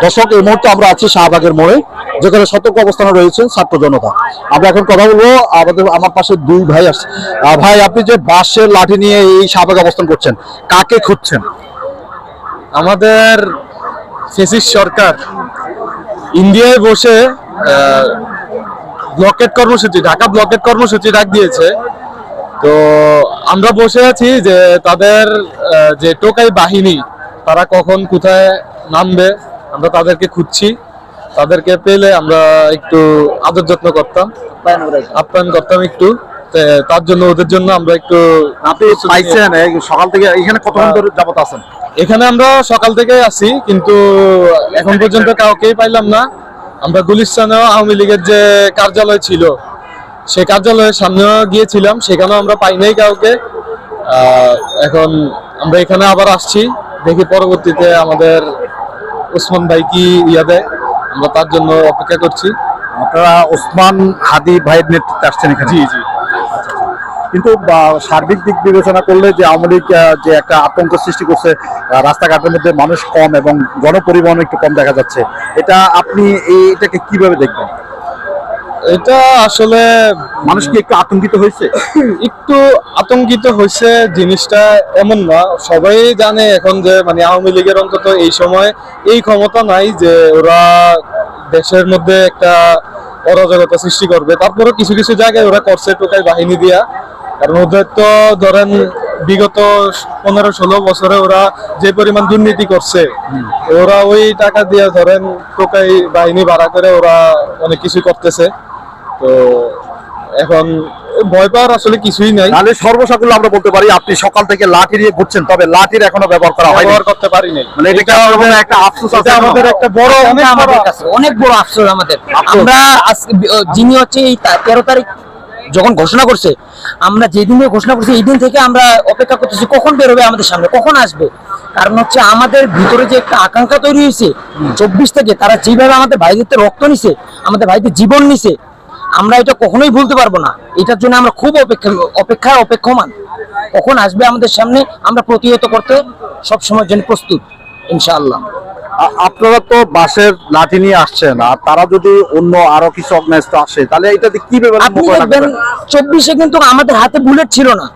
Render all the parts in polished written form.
দর্শক, এই মুহূর্তে আমরা আছি শাহবাগের মোড়ে, যেখানে সতর্ক অবস্থানে রয়েছেন ছাত্র জনতা। আমরা এখন কথা বলবো, আমার পাশে দুই ভাই আসছে। ভাই, আপনি যে বাঁশের লাঠি নিয়ে এই শাহবাগে অবস্থান করছেন, কাকে খুঁজছেন? আমাদের ফ্যাসিস্ট সরকার ইন্ডিয়ায় বসে ব্লকেট কর্মসূচি, ঢাকা ব্লকেট কর্মসূচি ডাক দিয়েছে। তো আমরা বসে আছি যে তাদের যে টোকাই বাহিনী, তারা কখন কোথায় নামবে, আমরা তাদেরকে খুঁজছি। তাদেরকে পেলে আমরা একটু আদর যত্ন করতাম, আপ্যায়ন করতাম একটু। তার জন্য ওদের জন্য আমরা একটু। আপনি পাইছেন সকাল থেকে এখানে কতক্ষণ ধরে যাবত আছেন? এখানে আমরা সকাল থেকে আছি, কিন্তু এখন পর্যন্ত কাউকেই পাইলাম না। আমরা গুলিস্তানেও আওয়ামী লীগের যে কার্যালয় ছিল, সেই কার্যালয়ের সামনেও গিয়েছিলাম, সেখানেও আমরা পাই নাই কাউকে। এখন আমরা এখানে আবার আসছি, দেখি পরবর্তীতে আমাদের ওসমান ভাই কি ইয়া দেয়, আমরা তার জন্য অপেক্ষা করছি। আপনারা ওসমান হাদি ভাইয়ের নেতৃত্বে আসছেন এখানে? জি জি। কিন্তু সার্বিক দিক বিবেচনা করলে যে আওয়ামী লীগ যে একটা আতঙ্ক সৃষ্টি করছে, রাস্তাঘাটের মধ্যে মানুষ কম এবং গণপরিবহন একটু কম দেখা যাচ্ছে, এটা আপনি এটাকে কিভাবে দেখবেন? এটা আসলে মানুষ কি একটু আতঙ্কিত হয়েছে? একটু আতঙ্কিত হয়েছে জিনিসটা এমন না, সবাই জানে এখন যে মানে আওয়ামী লীগের অন্তত এই সময় এই ক্ষমতা নাই যে ওরা দেশের মধ্যে একটা অরাজকতা সৃষ্টি করবে। তারপরে কিছু কিছু জায়গায় ওরা করছে টোকাই বাহিনী দিয়া। কারণ ওদের তো ধরেন বিগত 15-16 বছরে ওরা যে পরিমাণ দুর্নীতি করছে, ওরা ওই টাকা দিয়ে ধরেন টোকাই বাহিনী ভাড়া করে ওরা অনেক কিছু করতেছে। তো এখন ভয় পাওয়ার আসলে কিছুই নাই। তাহলে সর্বসাকুল্য আমরা বলতে পারি আপনি সকাল থেকে লাঠি নিয়ে ঘুরছেন, তবে লাঠির এখনো ব্যবহার করা হয়নি, ব্যবহার করতে পারি নাই। মানে এটা একটা আফসোস আছে, আমাদের একটা বড় আমাদের কাছে অনেক বড় আফসোস আমাদের। আমরা যিনি হচ্ছে এই 13 তারিখ যখন ঘোষণা করছে, আমরা যেদিনে ঘোষণা করছি এই দিন থেকে আমরা অপেক্ষা করতেছি কখন বেরোবে আমাদের সামনে, কখন আসবে। কারণ হচ্ছে আমাদের ভিতরে যে একটা আকাঙ্ক্ষা তৈরি হয়েছে 24 থেকে, তারা যেভাবে আমাদের ভাইদের রক্ত নিছে, আমাদের ভাইদের জীবন নিছে, আমরা এটা কখনোই ভুলতে পারবো না। এটার জন্য আমরা খুব অপেক্ষমান, কখন আসবে আমাদের সামনে, আমরা প্রতিহত করতে সবসময়ের জন্য প্রস্তুত ইনশাআল্লাহ। আপনারা তো বাসের লাঠি নিয়ে আসছেন, আর তারা যদি অন্য আরো কিছু অর্গানাইজড আসে, তাহলে এটাতে কি ব্যাপার? আপনি দেখবেন 24-এ কিন্তু আমাদের হাতে বুলেট ছিল না,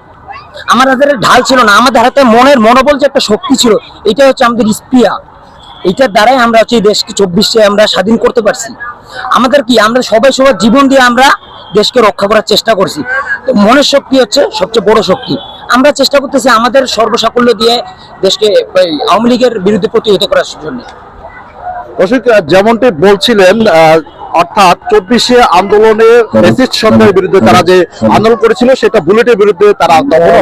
আমার হাতে ঢাল ছিল না, আমাদের হাতে মনের মনোবল যে একটা শক্তি ছিল, এটা হচ্ছে আমাদের স্পিয়া। এইটার দ্বারাই আমরা হচ্ছে এই দেশকে 24-এ আমরা স্বাধীন করতে পারছি। আমাদের কি, আমরা সবাই সবার জীবন দিয়ে আমরা দেশকে রক্ষা করার চেষ্টা করছি। তো মনের শক্তি হচ্ছে সবচেয়ে বড় শক্তি। আমরা চেষ্টা করতেছি আমাদের সর্বসাকুল্য দিয়ে দেশকে আওয়ামী লীগের বিরুদ্ধে প্রতিহত করার জন্য। যেমনটি বলছিলেন, অর্থাৎ 24-এ আন্দোলনে ফ্যাসিস্ট সরকারের বিরুদ্ধে তারা যে আন্দোলন করেছিল, সেটা বুলেটের বিরুদ্ধে তারা তখনও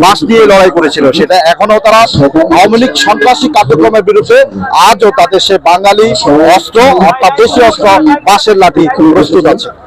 বাঁশ দিয়ে লড়াই করেছিল, সেটা এখনো তারা আওয়ামী লীগ সন্ত্রাসী কার্যক্রমের বিরুদ্ধে আজও তাদের সে বাঙালি অস্ত্র, অর্থাৎ দেশীয় অস্ত্র বাঁশের লাঠি প্রস্তুত আছে।